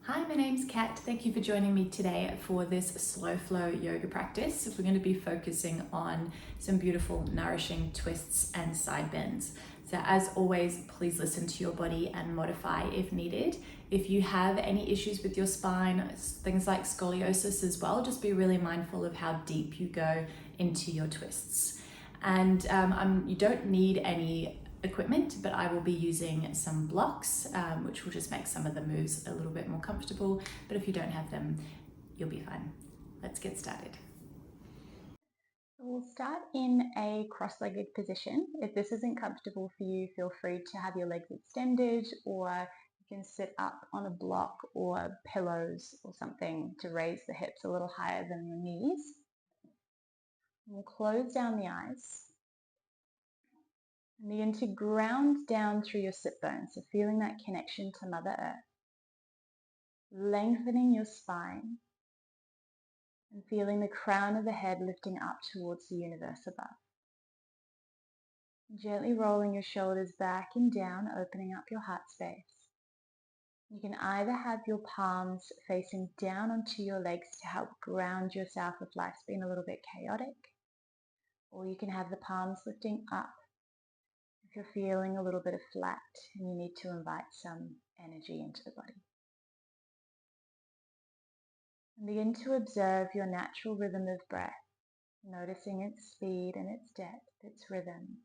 Hi, my name's Kat. Thank you for joining me today for this slow flow yoga practice. We're going to be focusing on some beautiful nourishing twists and side bends. So as always, please listen to your body and modify if needed. If you have any issues with your spine, things like scoliosis as well, just be really mindful of how deep you go into your twists. And you don't need any equipment, but I will be using some blocks, which will just make some of the moves a little bit more comfortable. But if you don't have them, you'll be fine. Let's get started. We'll start in a cross-legged position. If this isn't comfortable for you, feel free to have your legs extended, or you can sit up on a block or pillows or something to raise the hips a little higher than your knees. We'll close down the eyes and begin to ground down through your sit bones, so feeling that connection to Mother Earth, lengthening your spine and feeling the crown of the head lifting up towards the universe above. Gently rolling your shoulders back and down, opening up your heart space. You can either have your palms facing down onto your legs to help ground yourself if life's been a little bit chaotic, or you can have the palms lifting up if you're feeling a little bit of flat and you need to invite some energy into the body. And begin to observe your natural rhythm of breath, noticing its speed and its depth, its rhythm.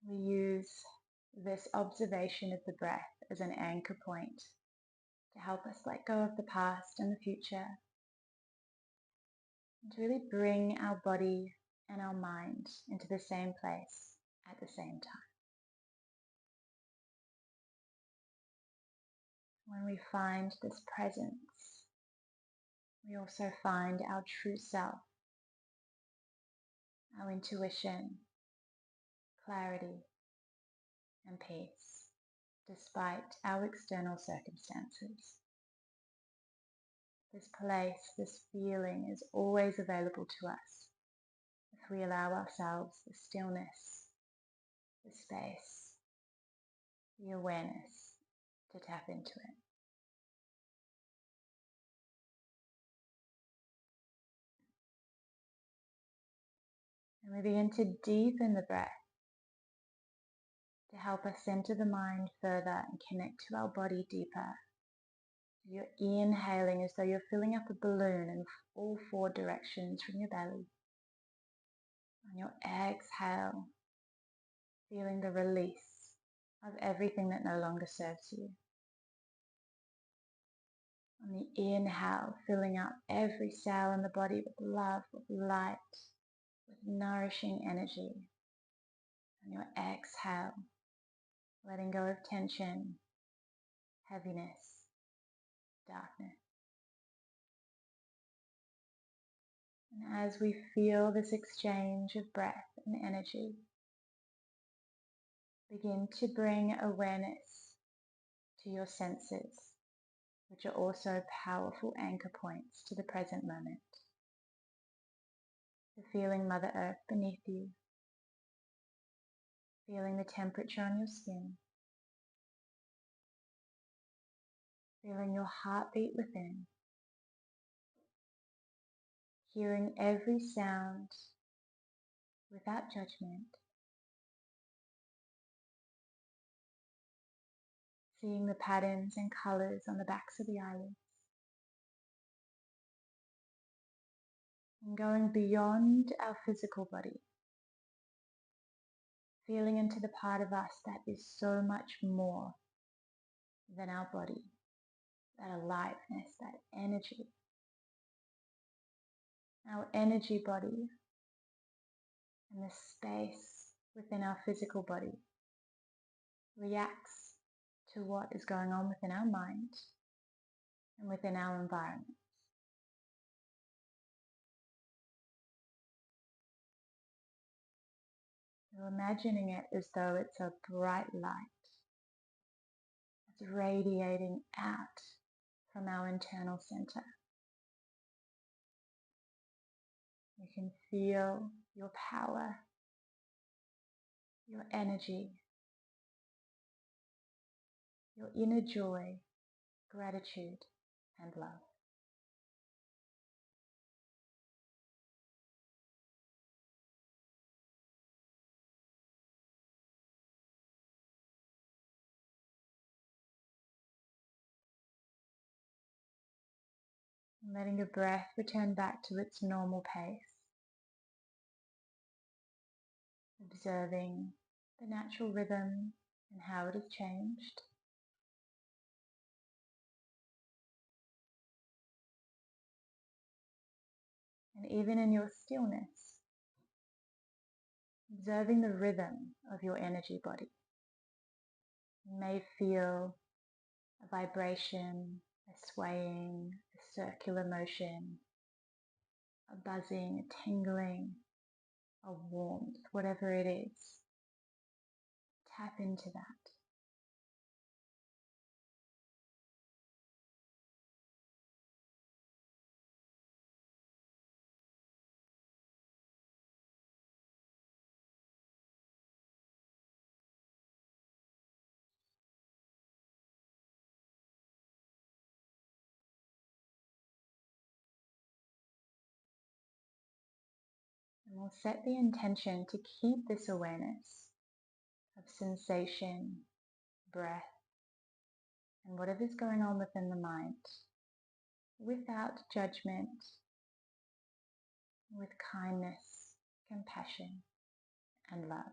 We use this observation of the breath as an anchor point to help us let go of the past and the future, and to really bring our body and our mind into the same place at the same time. When we find this presence, we also find our true self, our intuition, clarity, and peace, despite our external circumstances. This place, this feeling is always available to us if we allow ourselves the stillness, the space, the awareness to tap into it. And we begin to deepen the breath to help us center the mind further and connect to our body deeper. You're inhaling as though you're filling up a balloon in all four directions from your belly. On your exhale, feeling the release of everything that no longer serves you. On the inhale, filling up every cell in the body with love, with light, with nourishing energy. On your exhale, letting go of tension, heaviness, darkness. And as we feel this exchange of breath and energy, begin to bring awareness to your senses, which are also powerful anchor points to the present moment. So feeling Mother Earth beneath you, feeling the temperature on your skin, feeling your heartbeat within, hearing every sound without judgment, seeing the patterns and colors on the backs of the eyelids, and going beyond our physical body, feeling into the part of us that is so much more than our body, that aliveness, that energy. Our energy body and the space within our physical body reacts to what is going on within our mind and within our environment. So imagining it as though it's a bright light that's radiating out from our internal center. You can feel your power, your energy, your inner joy, gratitude, and love. And letting your breath return back to its normal pace, observing the natural rhythm and how it has changed. And even in your stillness, observing the rhythm of your energy body. You may feel a vibration, a swaying, a circular motion, a buzzing, a tingling, a warmth, whatever it is. Tap into that. And we'll set the intention to keep this awareness of sensation, breath, and whatever's going on within the mind without judgment, with kindness, compassion, and love.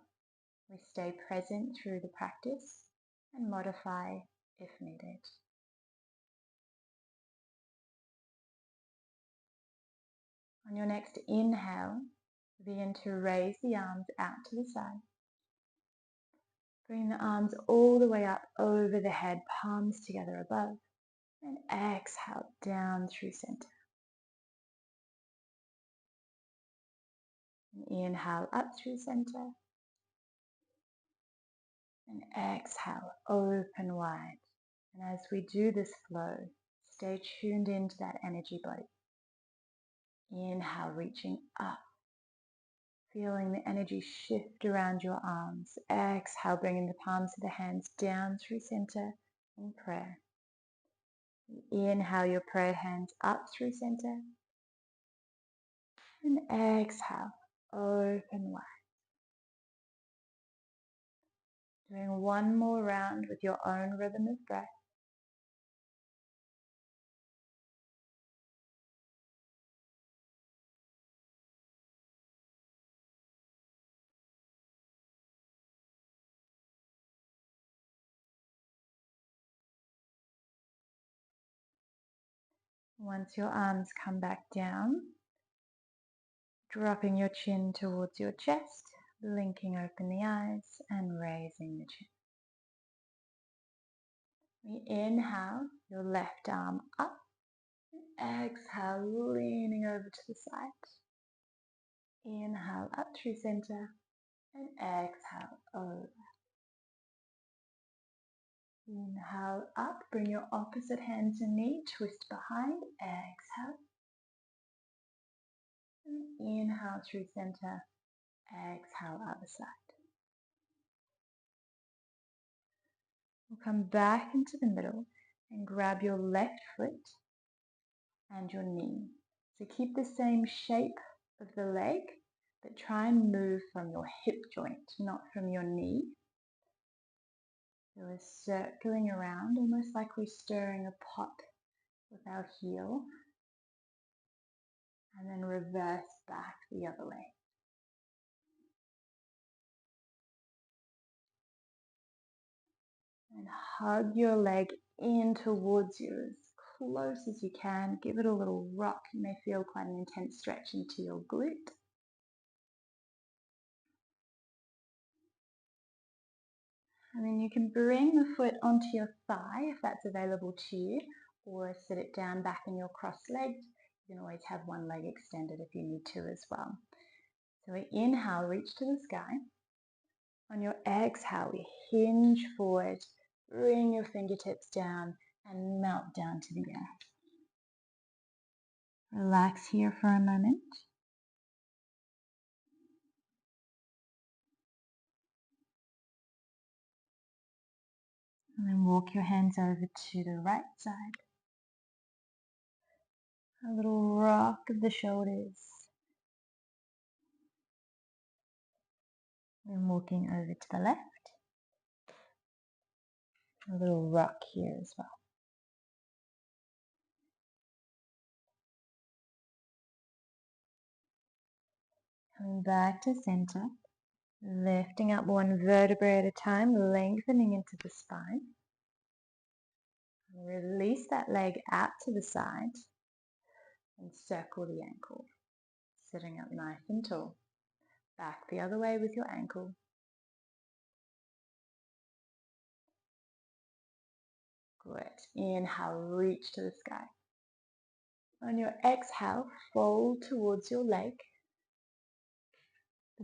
We stay present through the practice and modify if needed. On your next inhale, begin to raise the arms out to the side. Bring the arms all the way up over the head, palms together above. And exhale down through center. And inhale up through center. And exhale, open wide. And as we do this flow, stay tuned into that energy body. Inhale, reaching up. Feeling the energy shift around your arms. Exhale, bringing the palms of the hands down through center in prayer. Inhale your prayer hands up through center. And exhale, open wide. Doing one more round with your own rhythm of breath. Once your arms come back down, dropping your chin towards your chest, blinking open the eyes and raising the chin. We inhale your left arm up, exhale leaning over to the side. Inhale up through center and exhale over. Inhale up, bring your opposite hand to knee, twist behind, exhale. And inhale through center, exhale other side. We'll come back into the middle and grab your left foot and your knee. So keep the same shape of the leg, but try and move from your hip joint, not from your knee. So we're circling around, almost like we're stirring a pot with our heel, and then reverse back the other way. And hug your leg in towards you as close as you can. Give it a little rock. You may feel quite an intense stretch into your glute. And then you can bring the foot onto your thigh if that's available to you, or sit it down back in your cross-legged. You can always have one leg extended if you need to as well. So we inhale, reach to the sky. On your exhale, we hinge forward, bring your fingertips down and melt down to the earth. Relax here for a moment. And then walk your hands over to the right side. A little rock of the shoulders. Then walking over to the left. A little rock here as well. Coming back to center. Lifting up one vertebrae at a time, lengthening into the spine. Release that leg out to the side and circle the ankle. Sitting up nice and tall. Back the other way with your ankle. Good. Inhale, reach to the sky. On your exhale, fold towards your leg.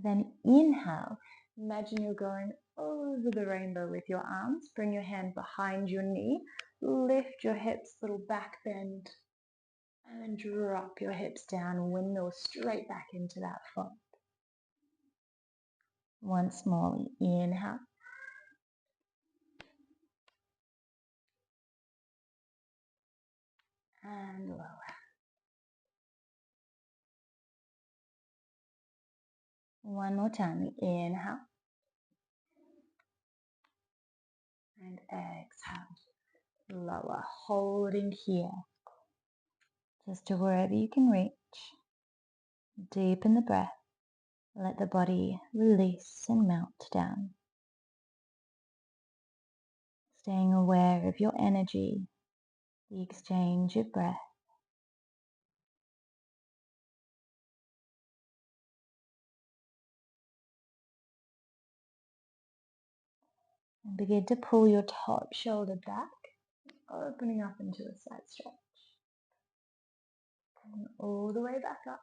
Then inhale, imagine you're going over the rainbow with your arms. Bring your hand behind your knee. Lift your hips, little back bend. And then drop your hips down, windmill straight back into that fold. Once more, inhale. And lower. One more time, inhale. And exhale. Lower, holding here. Just to wherever you can reach. Deepen the breath. Let the body release and melt down. Staying aware of your energy, the exchange of breath. And begin to pull your top shoulder back, opening up into a side stretch. And all the way back up.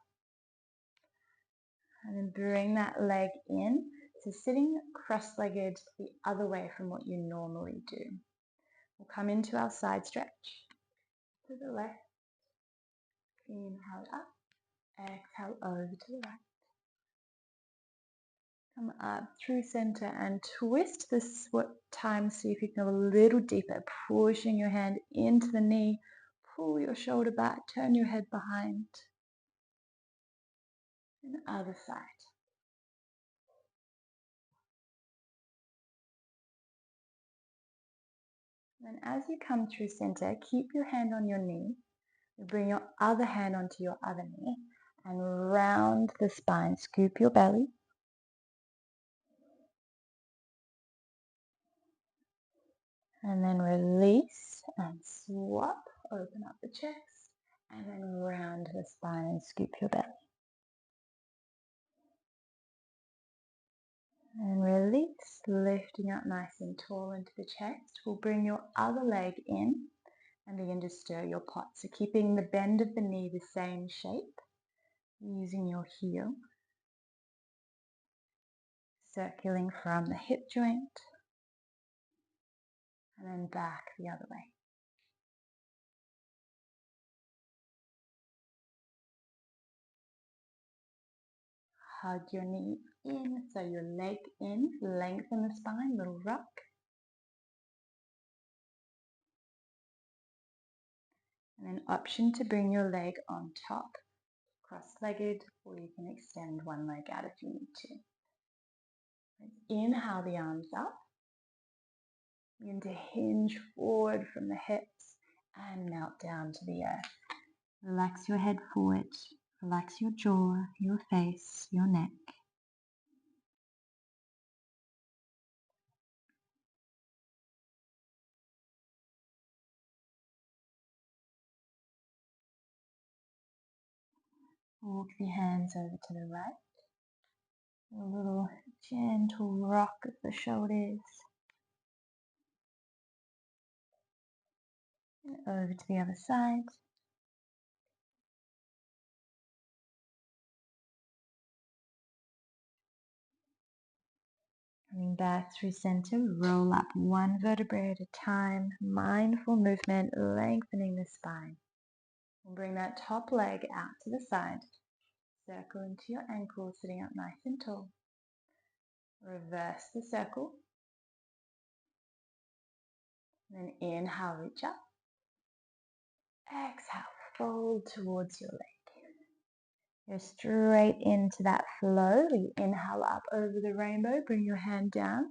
And then bring that leg in. So sitting cross-legged the other way from what you normally do. We'll come into our side stretch. To the left. Inhale up. Exhale over to the right. Come up through center and twist this time. See if you can go a little deeper. Pushing your hand into the knee. Pull your shoulder back. Turn your head behind. And the other side. Then as you come through center, keep your hand on your knee. You bring your other hand onto your other knee and round the spine. Scoop your belly. And then release and swap. Open up the chest. And then round the spine and scoop your belly. And release, lifting up nice and tall into the chest. We'll bring your other leg in and begin to stir your pot. So keeping the bend of the knee the same shape, using your heel. Circling from the hip joint and then back the other way. Hug your knee in, so your leg in, lengthen the spine, little rock. And then option to bring your leg on top, cross-legged, or you can extend one leg out if you need to. Inhale the arms up. Begin to hinge forward from the hips and melt down to the earth. Relax your head forward. Relax your jaw, your face, your neck. Walk the hands over to the right. A little gentle rock of the shoulders. And over to the other side. Coming back through center, roll up one vertebrae at a time. Mindful movement, lengthening the spine. And bring that top leg out to the side. Circle into your ankle, sitting up nice and tall. Reverse the circle. And then inhale, reach up. Exhale, fold towards your leg. Go straight into that flow. You inhale up over the rainbow, bring your hand down.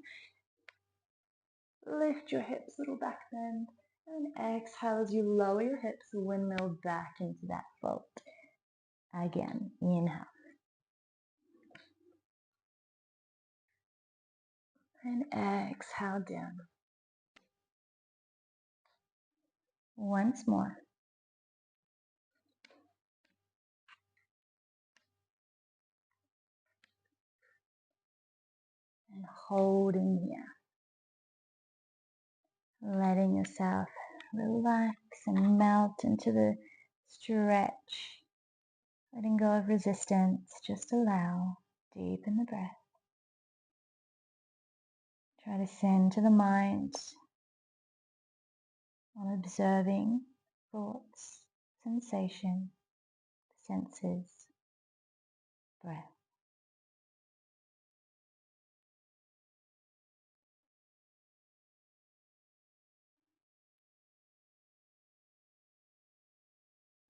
Lift your hips, little back bend. And exhale as you lower your hips, windmill back into that fold. Again, inhale. And exhale down. Once more. And holding here. Letting yourself relax and melt into the stretch. Letting go of resistance. Just allow. Deepen the breath. Try to send to the mind on observing thoughts, sensation, senses, breath.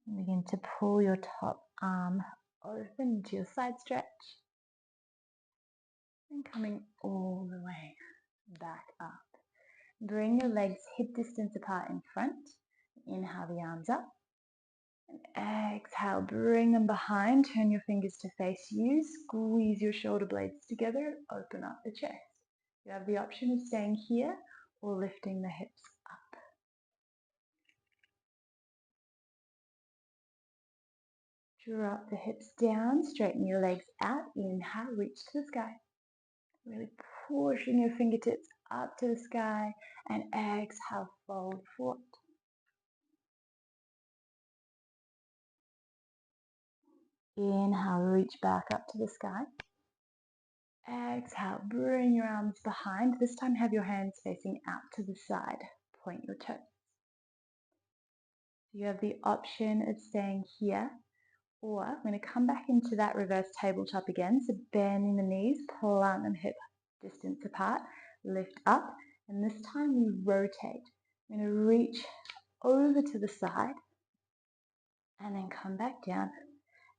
And begin to pull your top arm open to your side stretch. And coming all the way back up. Bring your legs hip distance apart in front. Inhale the arms up. And exhale, bring them behind. Turn your fingers to face you. Squeeze your shoulder blades together. Open up the chest. You have the option of staying here or lifting the hips up. Drop the hips down. Straighten your legs out. Inhale, reach to the sky. Really pushing your fingertips up to the sky. And exhale, fold forward. Inhale, reach back up to the sky. Exhale, bring your arms behind. This time have your hands facing out to the side. Point your toes. You have the option of staying here, or I'm going to come back into that reverse tabletop again. So bending the knees, plant them hip distance apart, lift up, and this time we rotate. I'm going to reach over to the side, and then come back down,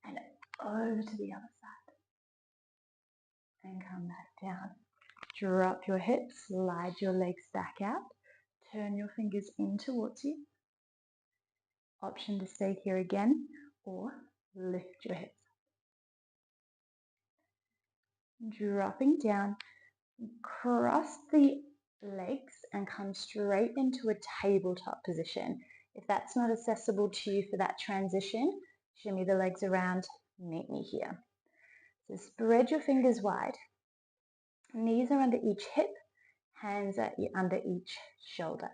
and over to the other side, and come back down. Drop your hips, slide your legs back out, turn your fingers in towards you. Option to stay here again, or lift your hips. Dropping down, cross the legs and come straight into a tabletop position. If that's not accessible to you for that transition, shimmy the legs around, meet me here. So spread your fingers wide. Knees are under each hip, hands are under each shoulder.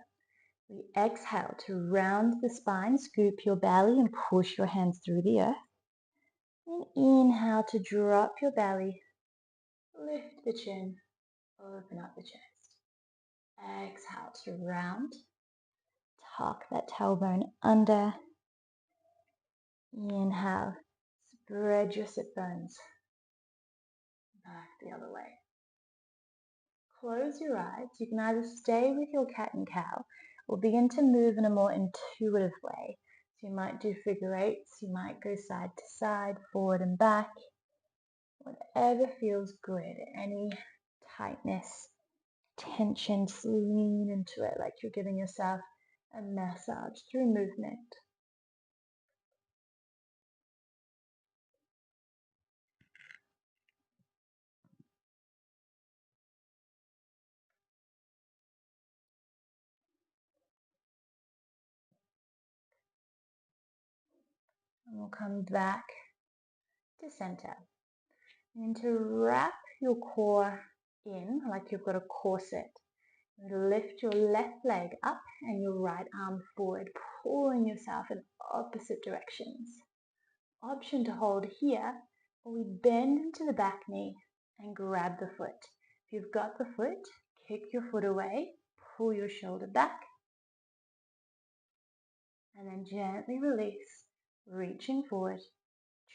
We exhale to round the spine, scoop your belly and push your hands through the earth. And inhale to drop your belly, lift the chin, open up the chest. Exhale to round, tuck that tailbone under. Inhale, spread your sit bones back the other way. Close your eyes. You can either stay with your cat and cow or begin to move in a more intuitive way. So you might do figure eights, you might go side to side, forward and back. Whatever feels good. Any tightness, tension, just lean into it like you're giving yourself a massage through movement. And we'll come back to center. And to wrap your core in like you've got a corset. Lift your left leg up and your right arm forward, pulling yourself in opposite directions. Option to hold here, or we bend into the back knee and grab the foot. If you've got the foot, kick your foot away, pull your shoulder back, and then gently release, reaching forward,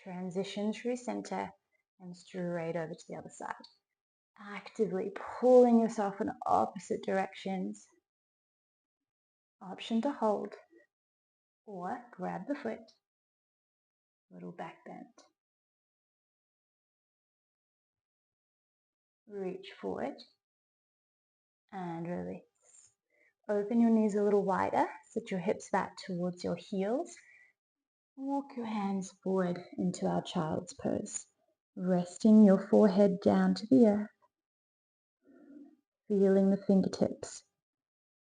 transition through center, and straight over to the other side. Actively pulling yourself in opposite directions. Option to hold or grab the foot, little back bend. Reach forward and release. Open your knees a little wider, sit your hips back towards your heels. Walk your hands forward into our child's pose, resting your forehead down to the earth, feeling the fingertips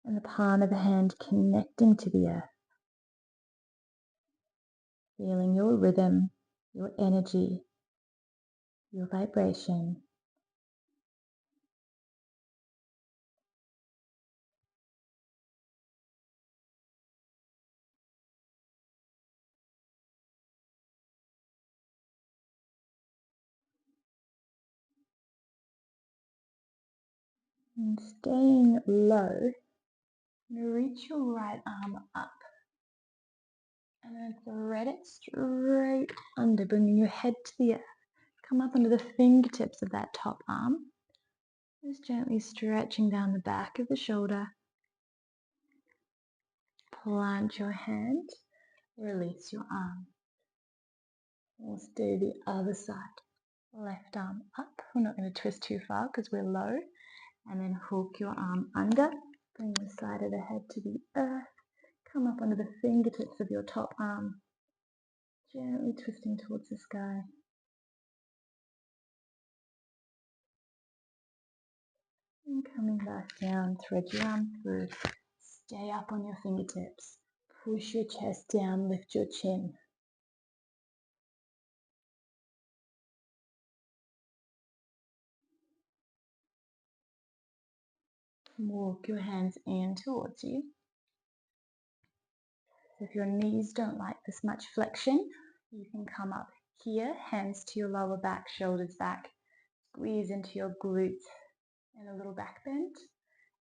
and the palm of the hand connecting to the earth, feeling your rhythm, your energy, your vibration. And staying low, reach your right arm up and then thread it straight under, bringing your head to the earth. Come up under the fingertips of that top arm, just gently stretching down the back of the shoulder. Plant your hand, release your arm. We'll do the other side. Left arm up. We're not going to twist too far because we're low. And then hook your arm under. Bring the side of the head to the earth. Come up under the fingertips of your top arm. Gently twisting towards the sky. And coming back down, thread your arm through. Stay up on your fingertips. Push your chest down, lift your chin. Walk your hands in towards you. So if your knees don't like this much flexion, you can come up here, hands to your lower back, shoulders back. Squeeze into your glutes and a little back bend.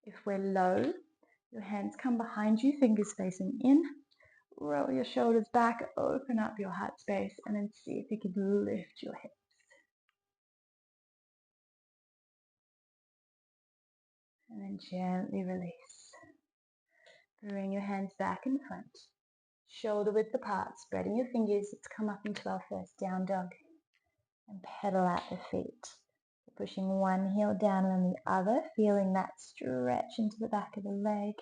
If we're low, your hands come behind you, fingers facing in. Roll your shoulders back, open up your heart space, and then see if you can lift your hips. And then gently release. Bring your hands back in front. Shoulder width apart, spreading your fingers. Let's come up into our first down dog and pedal out the feet. Pushing one heel down and then the other, feeling that stretch into the back of the leg.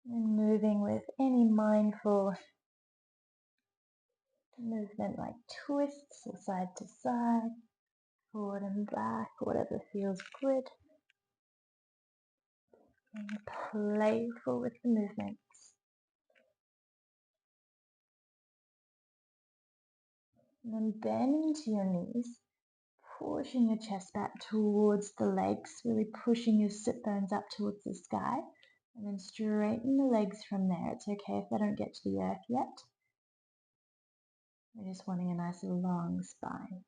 And moving with any mindful movement like twists or side to side, forward and back, whatever feels good. And playful with the movements. And then bend into your knees, pushing your chest back towards the legs, really pushing your sit bones up towards the sky. And then straighten the legs from there. It's okay if they don't get to the earth yet. We're just wanting a nice long spine.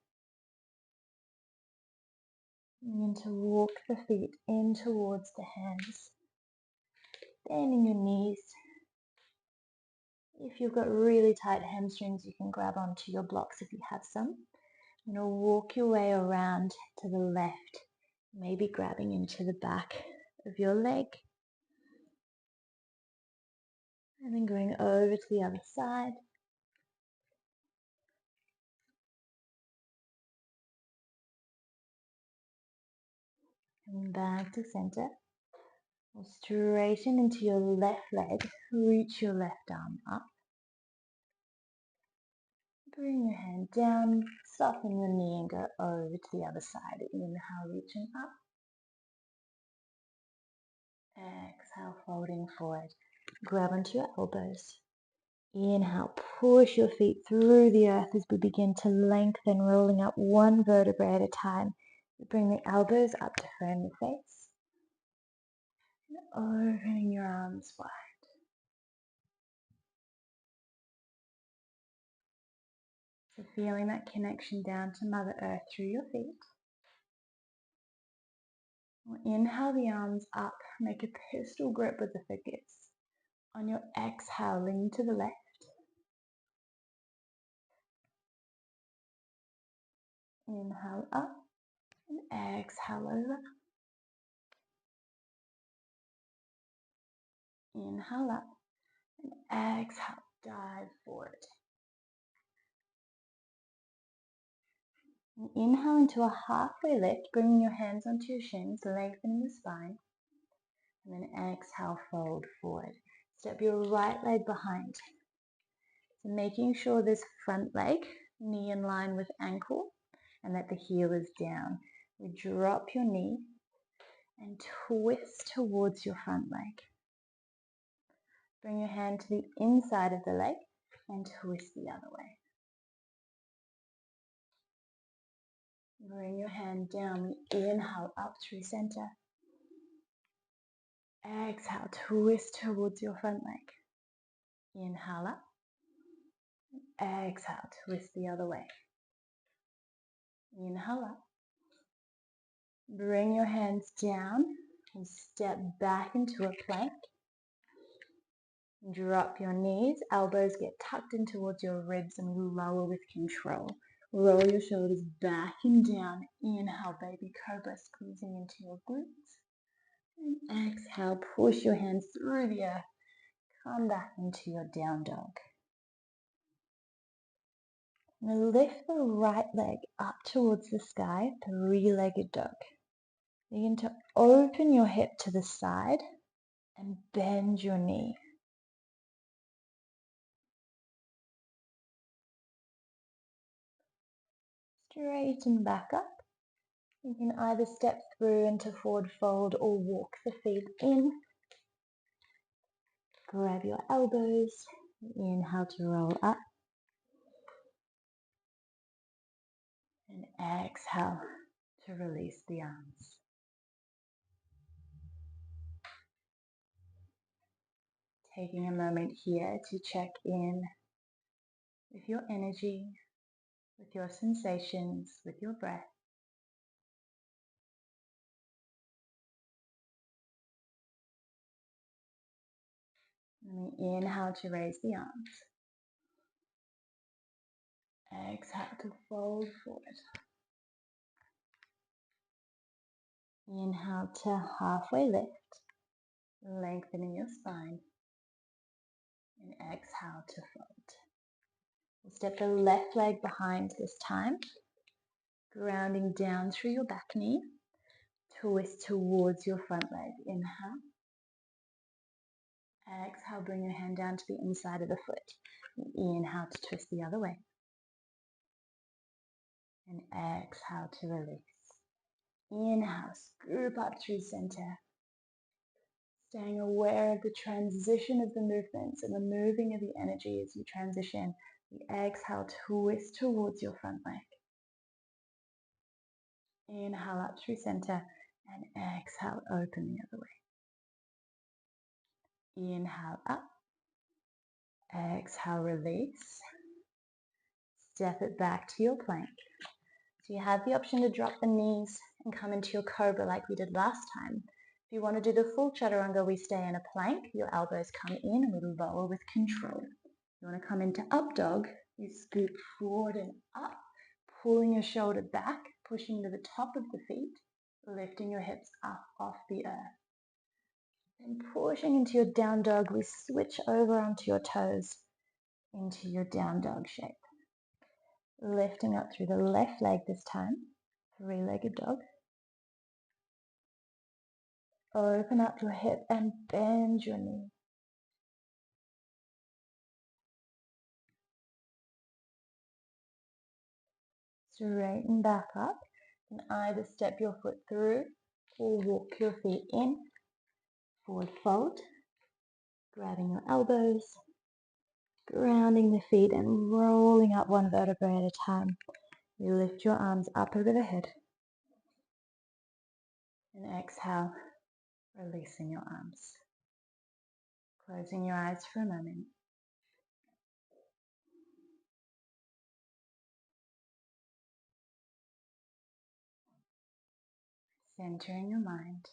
Begin to walk the feet in towards the hands. Bending your knees. If you've got really tight hamstrings, you can grab onto your blocks if you have some. You're going to walk your way around to the left, maybe grabbing into the back of your leg. And then going over to the other side. Coming back to center. We'll straighten into your left leg. Reach your left arm up. Bring your hand down, soften your knee and go over to the other side. Inhale, reaching up. Exhale, folding forward. Grab onto your elbows. Inhale, push your feet through the earth as we begin to lengthen, rolling up one vertebrae at a time. Bring the elbows up to frame the face. And opening your arms wide. So feeling that connection down to Mother Earth through your feet. We'll inhale the arms up, make a pistol grip with the fingers. On your exhale, lean to the left. Inhale up and exhale over. Inhale up and exhale, dive forward. And inhale into a halfway lift, bringing your hands onto your shins, lengthening the spine. And then exhale, fold forward. Step your right leg behind. So making sure this front leg, knee in line with ankle, and that the heel is down. We drop your knee and twist towards your front leg. Bring your hand to the inside of the leg and twist the other way. Bring your hand down. We inhale up through center. Exhale, twist towards your front leg. Inhale up. Exhale, twist the other way. Inhale up. Bring your hands down and step back into a plank. Drop your knees, elbows get tucked in towards your ribs and lower with control. Roll your shoulders back and down. Inhale, baby cobra, squeezing into your glutes. And exhale, push your hands through the earth. Come back into your down dog. Now lift the right leg up towards the sky, three-legged dog. Begin to open your hip to the side and bend your knee. Straighten back up. You can either step through into forward fold or walk the feet in. Grab your elbows. Inhale to roll up. And exhale to release the arms. Taking a moment here to check in with your energy, with your sensations, with your breath. And we inhale to raise the arms. Exhale to fold forward. Inhale to halfway lift, lengthening your spine. And exhale to fold. We'll step the left leg behind this time, grounding down through your back knee. Twist towards your front leg. Inhale. Exhale, bring your hand down to the inside of the foot. Inhale to twist the other way. And exhale to release. Inhale, scoop up through center. Staying aware of the transition of the movements and the moving of the energy as you transition. The exhale, twist towards your front leg. Inhale up through center and exhale, open the other way. Inhale up. Exhale, release. Step it back to your plank. So you have the option to drop the knees and come into your cobra like we did last time. If you want to do the full chaturanga, we stay in a plank. Your elbows come in and we lower with control. If you want to come into up dog, you scoop forward and up, pulling your shoulder back, pushing to the top of the feet, lifting your hips up off the earth. Then pushing into your down dog, we switch over onto your toes into your down dog shape. Lifting up through the left leg this time, three-legged dog. Open up your hip and bend your knee. Straighten back up and either step your foot through or walk your feet in. Forward fold, grabbing your elbows, grounding the feet and rolling up one vertebrae at a time. You lift your arms up over the head and exhale, releasing your arms. Closing your eyes for a moment. Centering your mind.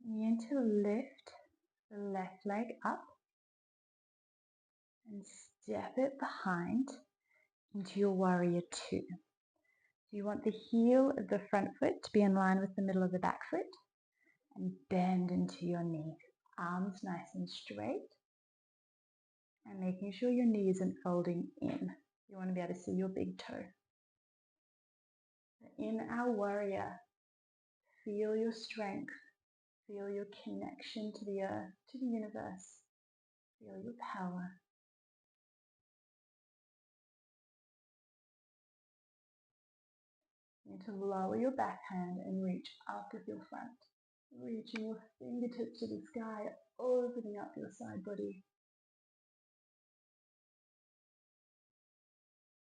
Begin to lift the left leg up and step it behind into your warrior two. So you want the heel of the front foot to be in line with the middle of the back foot and bend into your knee. Arms nice and straight and making sure your knee isn't folding in. You want to be able to see your big toe. In our warrior, feel your strength, feel your connection to the earth, to the universe, feel your power. You need to lower your backhand and reach up with your front. Reaching your fingertips to the sky, opening up your side body.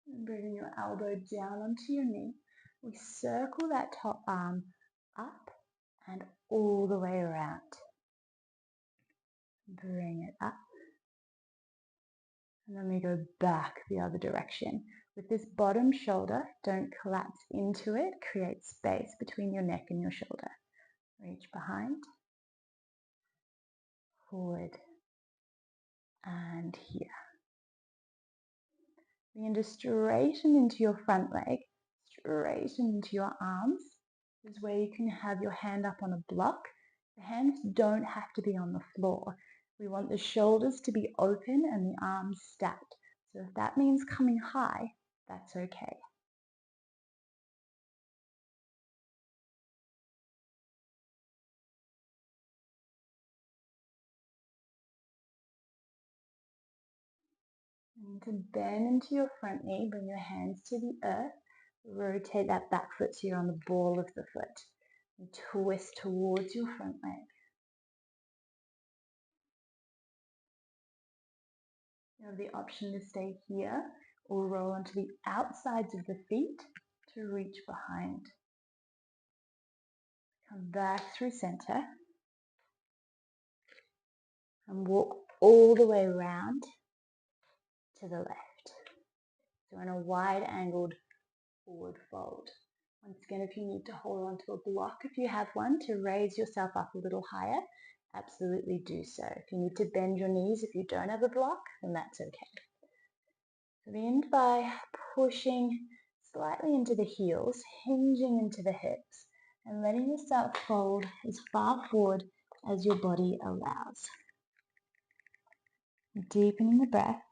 And bringing your elbow down onto your knee. We circle that top arm up and all the way around. Bring it up. And then we go back the other direction. With this bottom shoulder, don't collapse into it. Create space between your neck and your shoulder. Reach behind, forward, and here. Begin to straighten into your front leg, straighten into your arms. This is where you can have your hand up on a block. The hands don't have to be on the floor. We want the shoulders to be open and the arms stacked. So if that means coming high, that's okay. And to bend into your front knee, bring your hands to the earth. Rotate that back foot so you're on the ball of the foot. And twist towards your front leg. You have the option to stay here or roll onto the outsides of the feet to reach behind. Come back through center and walk all the way around to the left. So in a wide angled forward fold. Once again, if you need to hold on to a block, if you have one, to raise yourself up a little higher, absolutely do so. If you need to bend your knees, if you don't have a block, then that's okay. So begin by pushing slightly into the heels, hinging into the hips, and letting yourself fold as far forward as your body allows. Deepening the breath.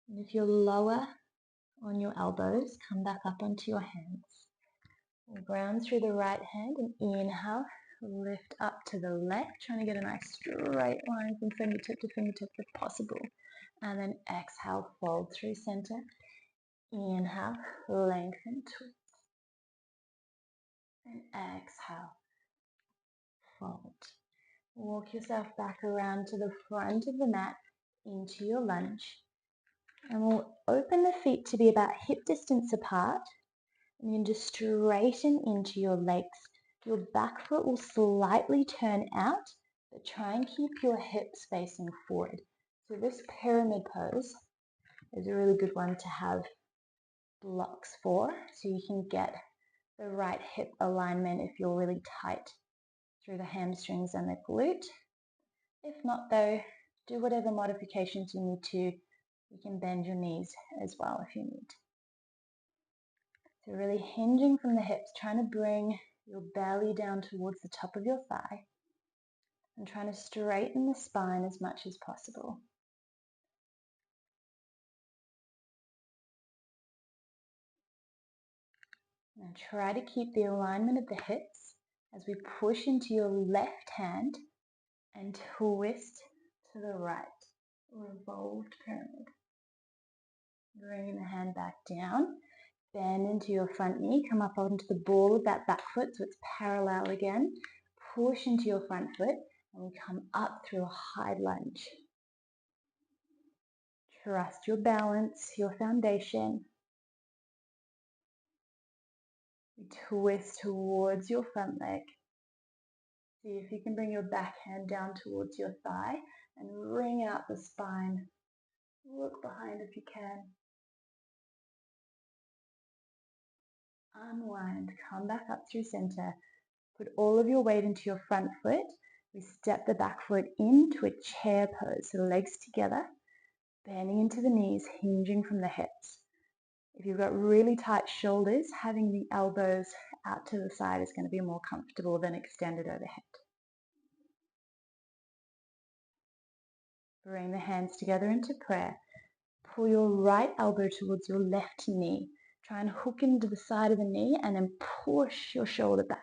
And if you're lower on your elbows, come back up onto your hands. We'll ground through the right hand and inhale, lift up to the left, trying to get a nice straight line from fingertip to fingertip if possible. And then exhale, fold through center. Inhale, lengthen, twist. And exhale, fold. Walk yourself back around to the front of the mat into your lunge. And we'll open the feet to be about hip distance apart. And then just straighten into your legs. Your back foot will slightly turn out, but try and keep your hips facing forward. So this pyramid pose is a really good one to have blocks for, so you can get the right hip alignment if you're really tight through the hamstrings and the glute. If not though, do whatever modifications you need to. You can bend your knees as well if you need. So really hinging from the hips, trying to bring your belly down towards the top of your thigh and trying to straighten the spine as much as possible. Now try to keep the alignment of the hips as we push into your left hand and twist to the right. Revolved pyramid. Bringing the hand back down. Bend into your front knee. Come up onto the ball of that back foot so it's parallel again. Push into your front foot and we come up through a high lunge. Trust your balance, your foundation. Twist towards your front leg. See if you can bring your back hand down towards your thigh and wring out the spine. Look behind if you can. Unwind, come back up through center. Put all of your weight into your front foot. We step the back foot into a chair pose, so the legs together, bending into the knees, hinging from the hips. If you've got really tight shoulders, having the elbows out to the side is going to be more comfortable than extended overhead. Bring the hands together into prayer. Pull your right elbow towards your left knee. Try and hook into the side of the knee and then push your shoulder back.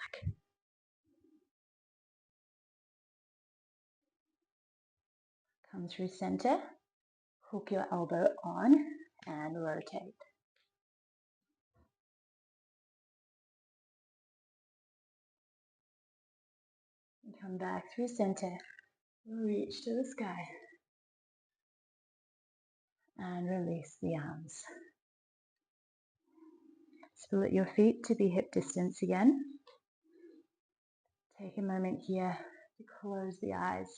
Come through center. Hook your elbow on and rotate. And come back through center. Reach to the sky. And release the arms. Split your feet to be hip distance again. Take a moment here to close the eyes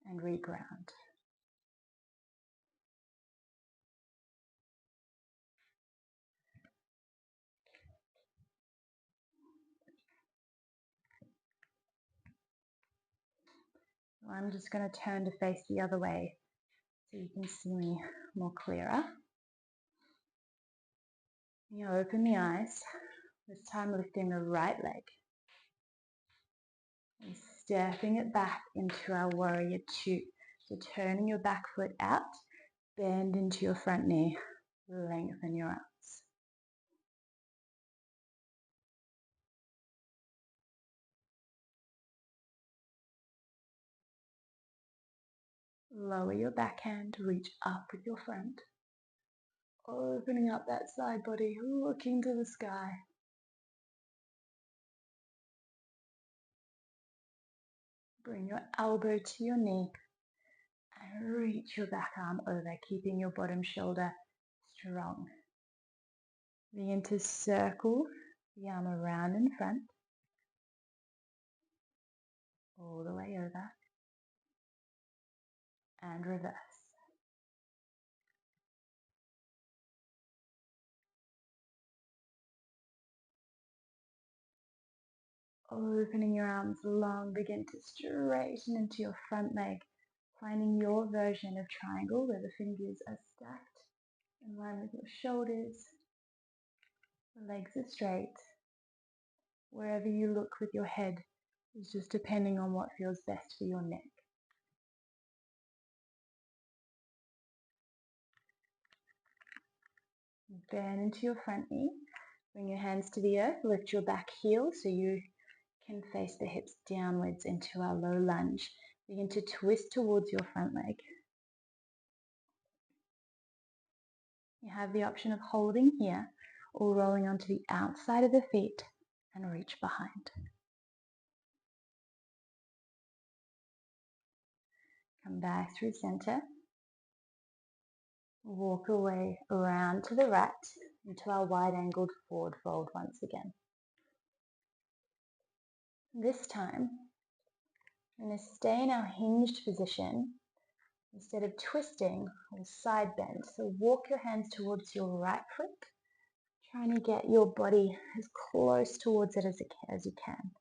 and reground. So I'm just going to turn to face the other way so you can see me more clearer. You open the eyes, this time lifting the right leg and stepping it back into our warrior two. So turning your back foot out, bend into your front knee, lengthen your arms. Lower your backhand, reach up with your front. Opening up that side body, looking to the sky. Bring your elbow to your knee and reach your back arm over, keeping your bottom shoulder strong. Begin to circle the arm around in front, all the way over, and reverse. Opening your arms long, begin to straighten into your front leg, finding your version of triangle where the fingers are stacked in line with your shoulders. The legs are straight. Wherever you look with your head is just depending on what feels best for your neck. Bend into your front knee. Bring your hands to the earth. Lift your back heel so you can face the hips downwards into our low lunge. Begin to twist towards your front leg. You have the option of holding here or rolling onto the outside of the feet and reach behind. Come back through center. Walk away around to the right into our wide angled forward fold once again. This time, we're going to stay in our hinged position instead of twisting or side bend. So walk your hands towards your right foot, trying to get your body as close towards it as you can.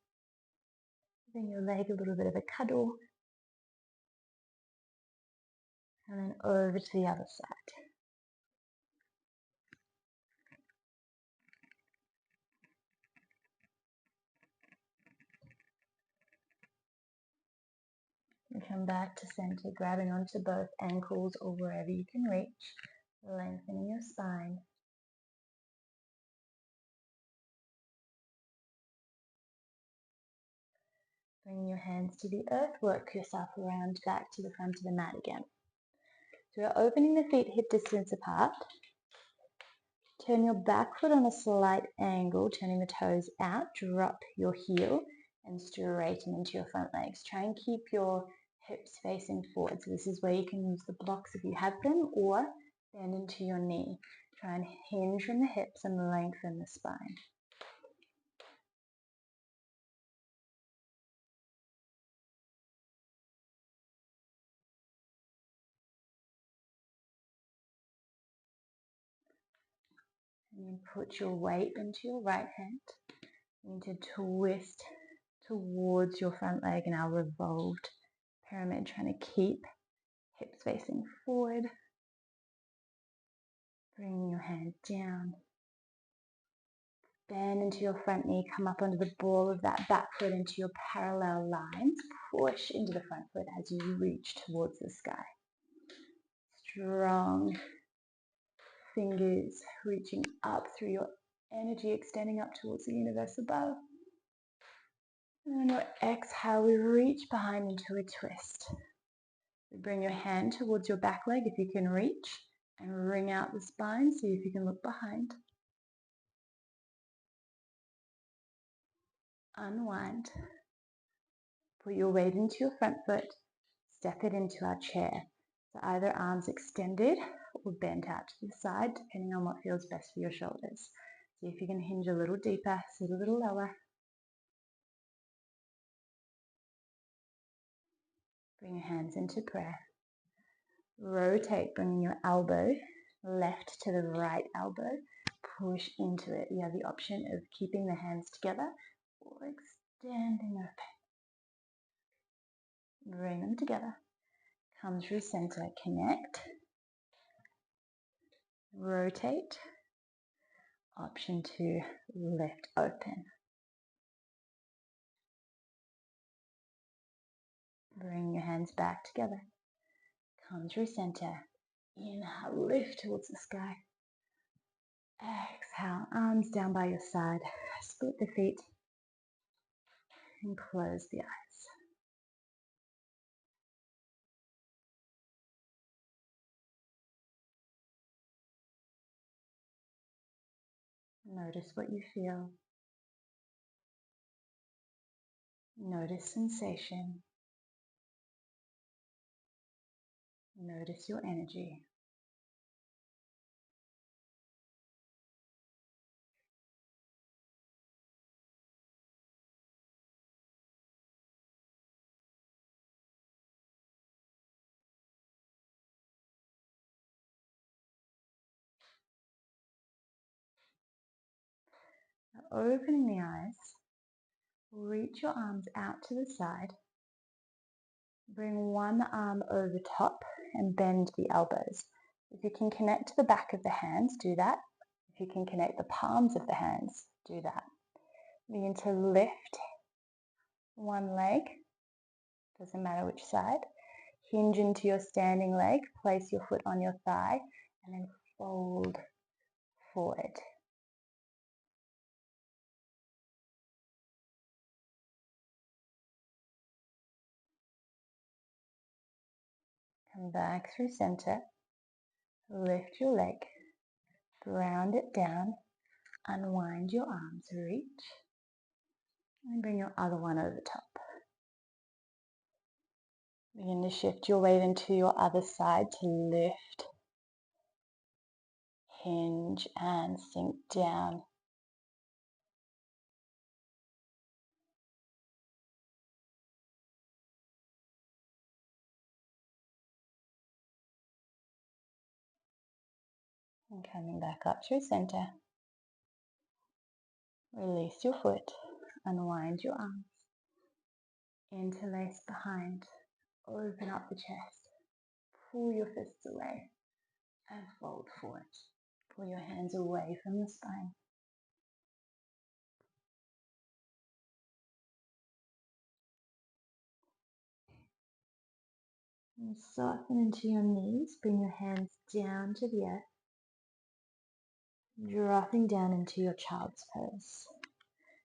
Giving your leg a little bit of a cuddle. And then over to the other side. And come back to center, grabbing onto both ankles or wherever you can reach, lengthening your spine. Bring your hands to the earth, work yourself around back to the front of the mat again. So we're opening the feet hip distance apart. Turn your back foot on a slight angle, turning the toes out, drop your heel and straighten into your front legs. Try and keep your hips facing forward. So this is where you can use the blocks if you have them, or bend into your knee. Try and hinge from the hips and lengthen the spine. And then put your weight into your right hand. You need to twist towards your front leg in our revolved pyramid, trying to keep hips facing forward. Bring your hand down. Bend into your front knee, come up onto the ball of that back foot into your parallel lines. Push into the front foot as you reach towards the sky. Strong fingers reaching up through your energy, extending up towards the universe above. And on your exhale, we reach behind into a twist. We bring your hand towards your back leg if you can reach, and wring out the spine. See if you can look behind. Unwind. Put your weight into your front foot. Step it into our chair. So either arms extended or bent out to the side, depending on what feels best for your shoulders. See if you can hinge a little deeper, sit a little lower. Bring your hands into prayer. Rotate, bringing your elbow left to the right elbow. Push into it. You have the option of keeping the hands together or extending open. Bring them together. Come through center, connect. Rotate. Option 2, lift open. Bring your hands back together. Come through center. Inhale, lift towards the sky. Exhale, arms down by your side. Split the feet and close the eyes. Notice what you feel. Notice sensation. Notice your energy. Now, opening the eyes, reach your arms out to the side. Bring one arm over top and bend the elbows. If you can connect to the back of the hands, do that. If you can connect the palms of the hands, do that. Begin to lift one leg, doesn't matter which side. Hinge into your standing leg, place your foot on your thigh, and then fold forward. Come back through center, lift your leg, ground it down, unwind your arms, reach, and bring your other one over top. Begin to shift your weight into your other side to lift, hinge, and sink down. And coming back up through center. Release your foot, unwind your arms, interlace behind, open up the chest, pull your fists away, and fold forward. Pull your hands away from the spine. And soften into your knees, bring your hands down to the earth, dropping down into your child's pose.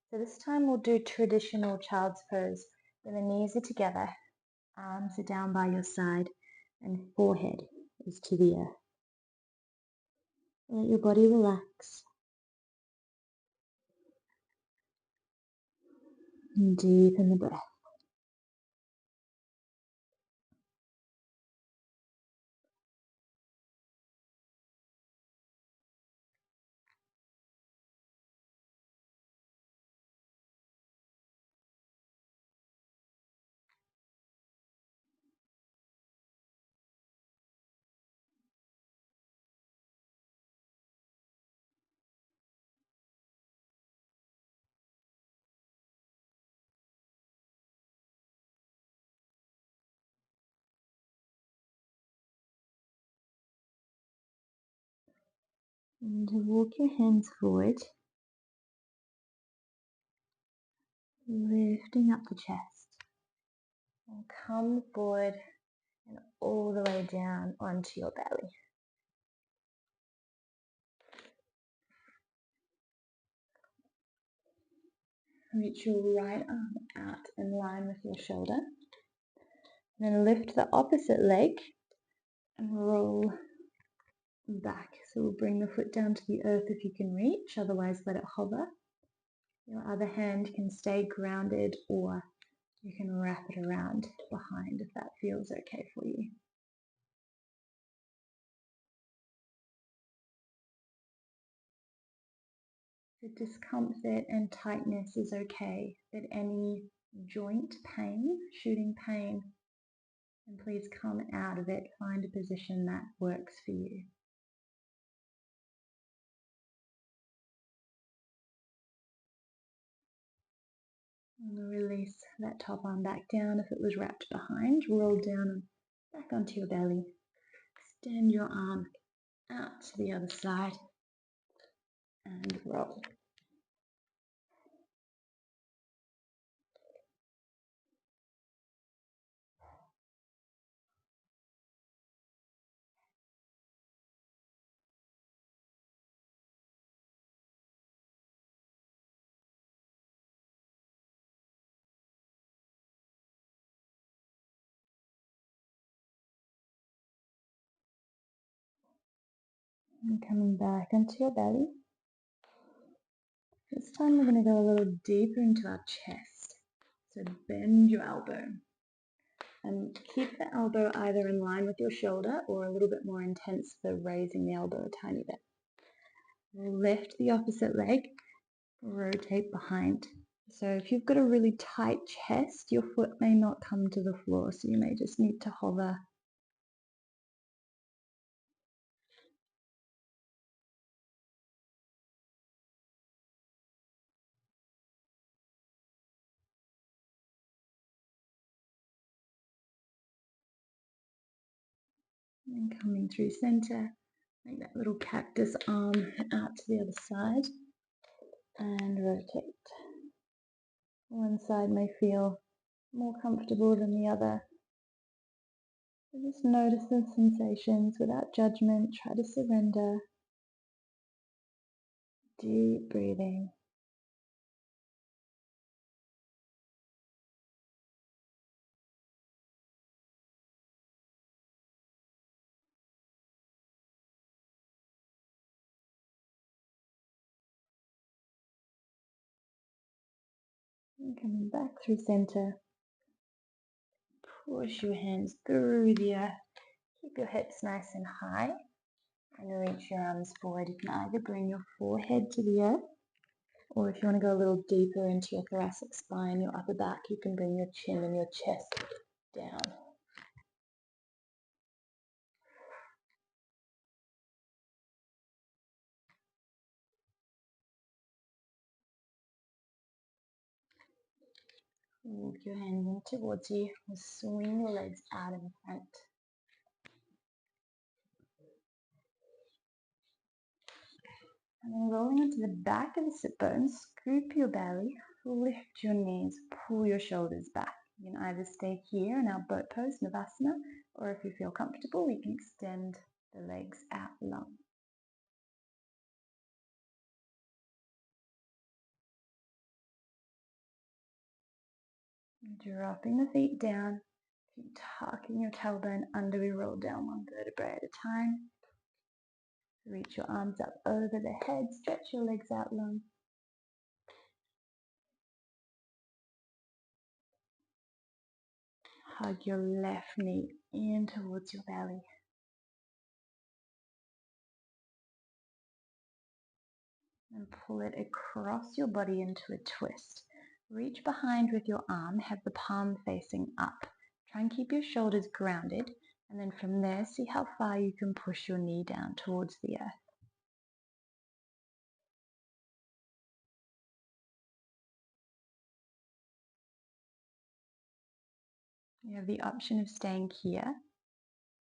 So this time we'll do traditional child's pose, where the knees are together, arms are down by your side, and forehead is to the earth. Let your body relax. And deepen the breath. And walk your hands forward, lifting up the chest. And come forward and all the way down onto your belly. Reach your right arm out in line with your shoulder. Then lift the opposite leg and roll back. So we'll bring the foot down to the earth if you can reach, otherwise let it hover. Your other hand can stay grounded, or you can wrap it around behind if that feels okay for you. The discomfort and tightness is okay, but any joint pain, shooting pain, and please come out of it. Find a position that works for you. And release that top arm back down if it was wrapped behind. Roll down and back onto your belly. Extend your arm out to the other side and roll. And coming back onto your belly. This time we're going to go a little deeper into our chest. So bend your elbow and keep the elbow either in line with your shoulder or a little bit more intense for raising the elbow a tiny bit. Lift the opposite leg, rotate behind. So if you've got a really tight chest, your foot may not come to the floor, so you may just need to hover. And coming through center, make that little cactus arm out to the other side and rotate. One side may feel more comfortable than the other. So just notice the sensations without judgment. Try to surrender. Deep breathing. And coming back through center. Push your hands through the earth. Keep your hips nice and high. And reach your arms forward. You can either bring your forehead to the earth, or if you want to go a little deeper into your thoracic spine, your upper back, you can bring your chin and your chest down. Walk your hands in towards you. Swing your legs out in front. And then rolling onto the back of the sit bones, scoop your belly, lift your knees, pull your shoulders back. You can either stay here in our boat pose, Navasana, or if you feel comfortable, we can extend the legs out long. Dropping the feet down, keep tucking your tailbone under. We roll down one vertebrae at a time. Reach your arms up over the head, stretch your legs out long. Hug your left knee in towards your belly. And pull it across your body into a twist. Reach behind with your arm, have the palm facing up. Try and keep your shoulders grounded, and then from there, see how far you can push your knee down towards the earth. You have the option of staying here,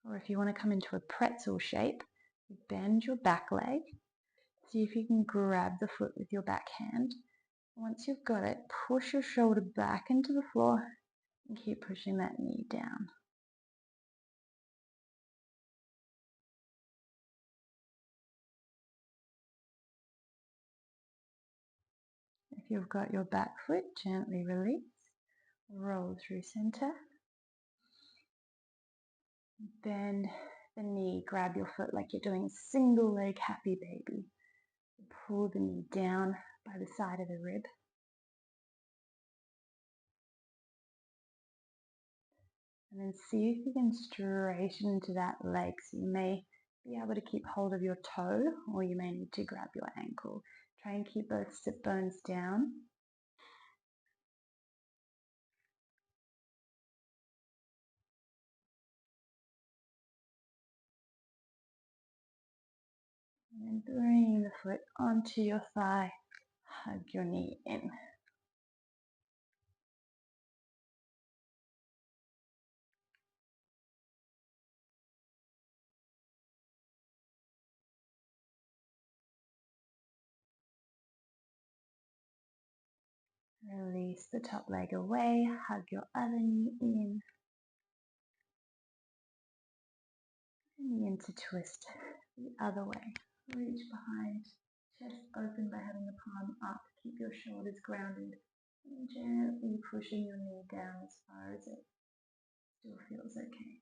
or if you want to come into a pretzel shape, bend your back leg, See if you can grab the foot with your back hand. Once you've got it, push your shoulder back into the floor and keep pushing that knee down. If you've got your back foot, gently release, roll through center. Bend the knee, grab your foot like you're doing a single leg happy baby. Pull the knee down by the side of the rib. And then see if you can straighten into that leg. So you may be able to keep hold of your toe, or you may need to grab your ankle. Try and keep both sit bones down. And then bring the foot onto your thigh. Hug your knee in. Release the top leg away. Hug your other knee in. And begin to twist the other way. Reach behind. Chest open by having the palm up. Keep your shoulders grounded. And gently pushing your knee down as far as it still feels okay.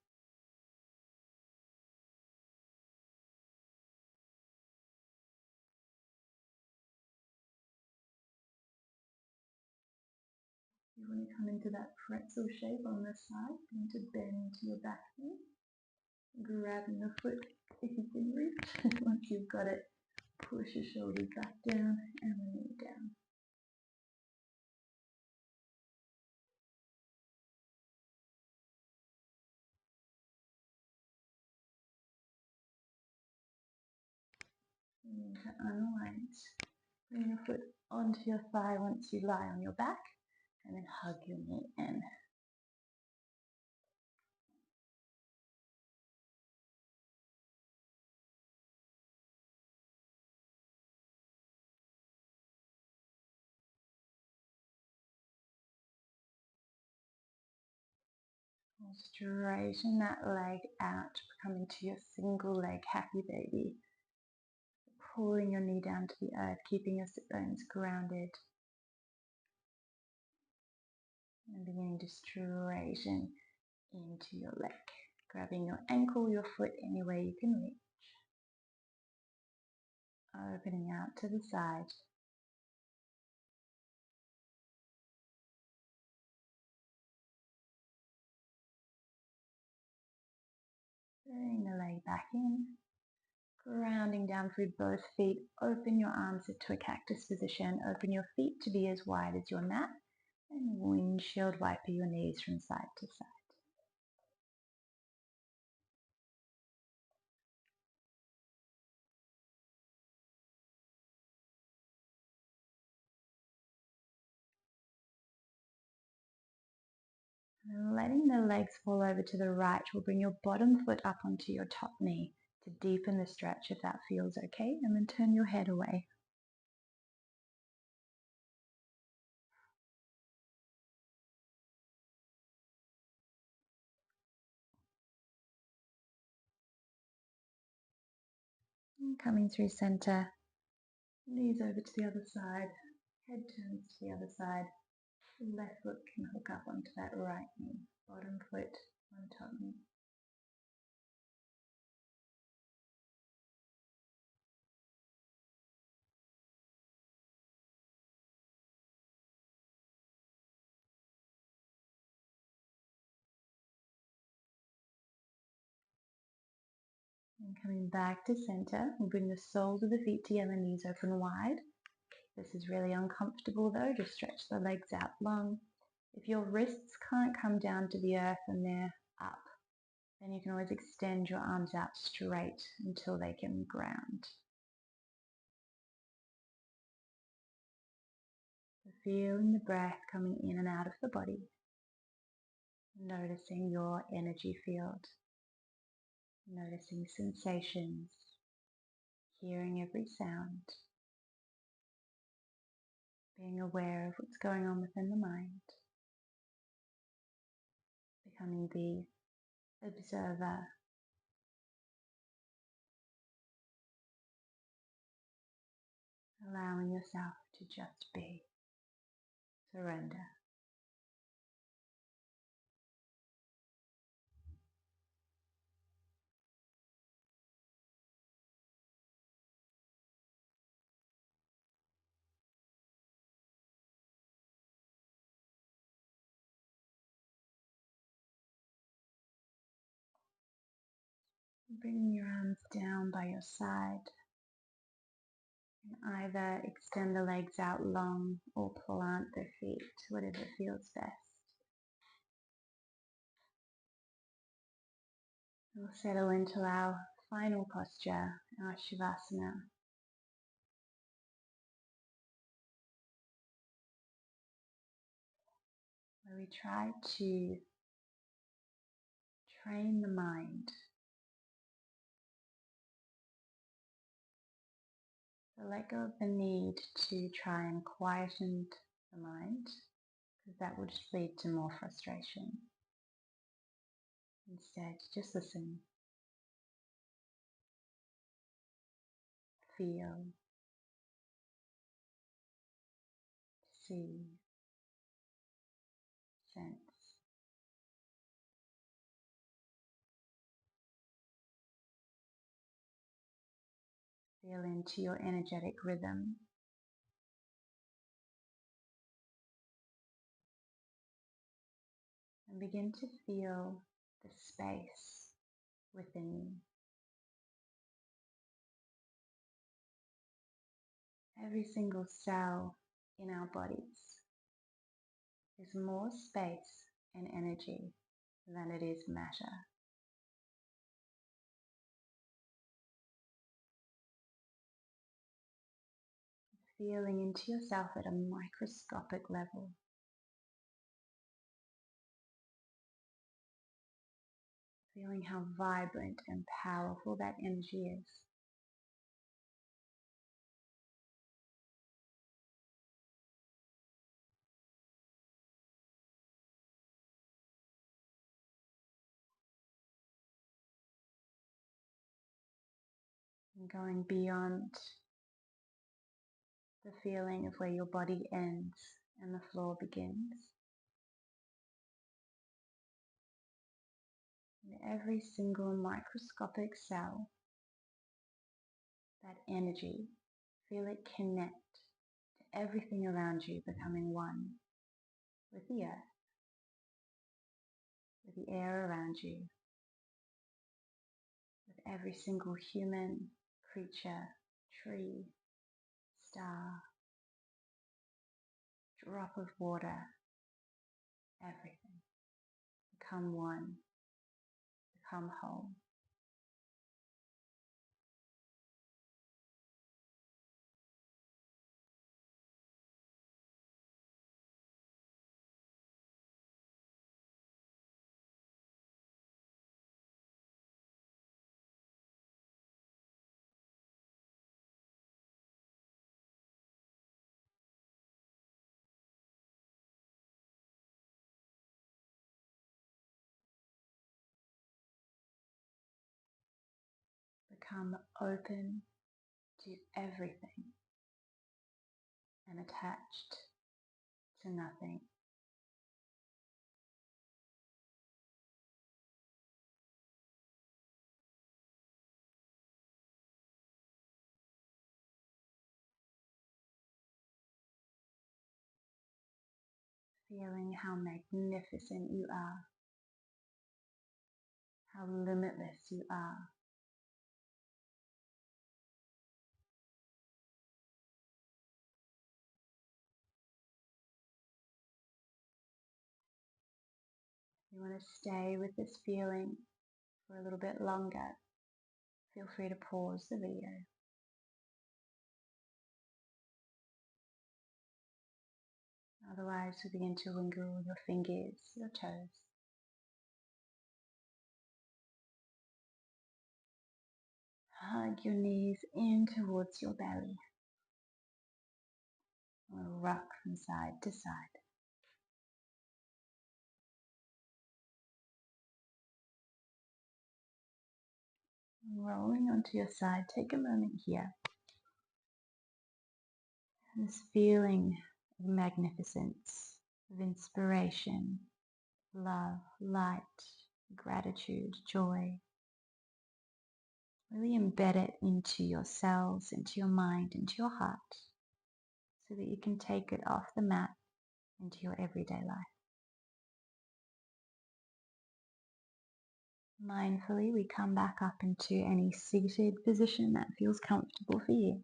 You want to come into that pretzel shape on this side. You want to bend to your back knee. Grabbing the foot if you can reach. Once you've got it, push your shoulders back down and the knee down. And then to unwind, bring your foot onto your thigh once you lie on your back, and then hug your knee in. Straighten that leg out, coming to your single leg happy baby. Pulling your knee down to the earth, keeping your sit bones grounded. And beginning to straighten into your leg. Grabbing your ankle, your foot, any way you can reach. Opening out to the side. Bring the leg back in. Grounding down through both feet. Open your arms to a cactus position. Open your feet to be as wide as your mat. And windshield wiper your knees from side to side. And letting the legs fall over to the right will bring your bottom foot up onto your top knee to deepen the stretch if that feels okay. And then turn your head away. And coming through center. Knees over to the other side. Head turns to the other side. Left foot can hook up onto that right knee. Bottom foot on top knee. And coming back to center, we'll bring the soles of the feet together, knees open wide. This is really uncomfortable though, just stretch the legs out long. If your wrists can't come down to the earth and they're up, then you can always extend your arms out straight until they can ground. So feeling the breath coming in and out of the body. Noticing your energy field. Noticing sensations. hearing every sound, being aware of what's going on within the mind, becoming the observer, allowing yourself to just be, surrender. Bringing your arms down by your side, and either extend the legs out long or plant the feet, whatever feels best. We'll settle into our final posture, our Shavasana. Where we try to train the mind. So let go of the need to try and quieten the mind, because that will just lead to more frustration. Instead, just listen, feel, see, sense. Feel into your energetic rhythm. And begin to feel the space within you. Every single cell in our bodies is more space and energy than it is matter. Feeling into yourself at a microscopic level. Feeling how vibrant and powerful that energy is. And going beyond the feeling of where your body ends and the floor begins. In every single microscopic cell, that energy, feel it connect to everything around you, becoming one with the earth, with the air around you, with every single human, creature, tree, star, drop of water, everything. Become one, become whole. Become open to everything and attached to nothing. Feeling how magnificent you are, how limitless you are. You want to stay with this feeling for a little bit longer. Feel free to pause the video. Otherwise, we begin to wiggle your fingers, your toes. Hug your knees in towards your belly. We'll rock from side to side. Rolling onto your side, take a moment here. This feeling of magnificence, of inspiration, love, light, gratitude, joy. Really embed it into your cells, into your mind, into your heart, so that you can take it off the mat into your everyday life. Mindfully, we come back up into any seated position that feels comfortable for you.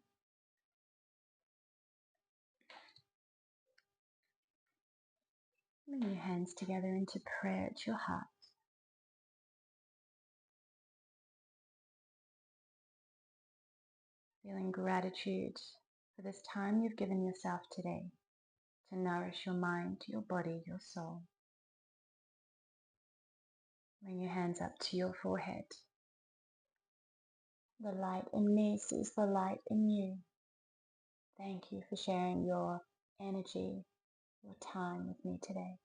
Bring your hands together into prayer at your heart. Feeling gratitude for this time you've given yourself today to nourish your mind, your body, your soul. Bring your hands up to your forehead. The light in me sees the light in you. Thank you for sharing your energy, your time with me today.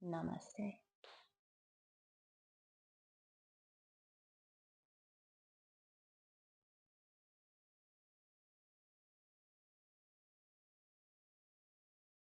Namaste.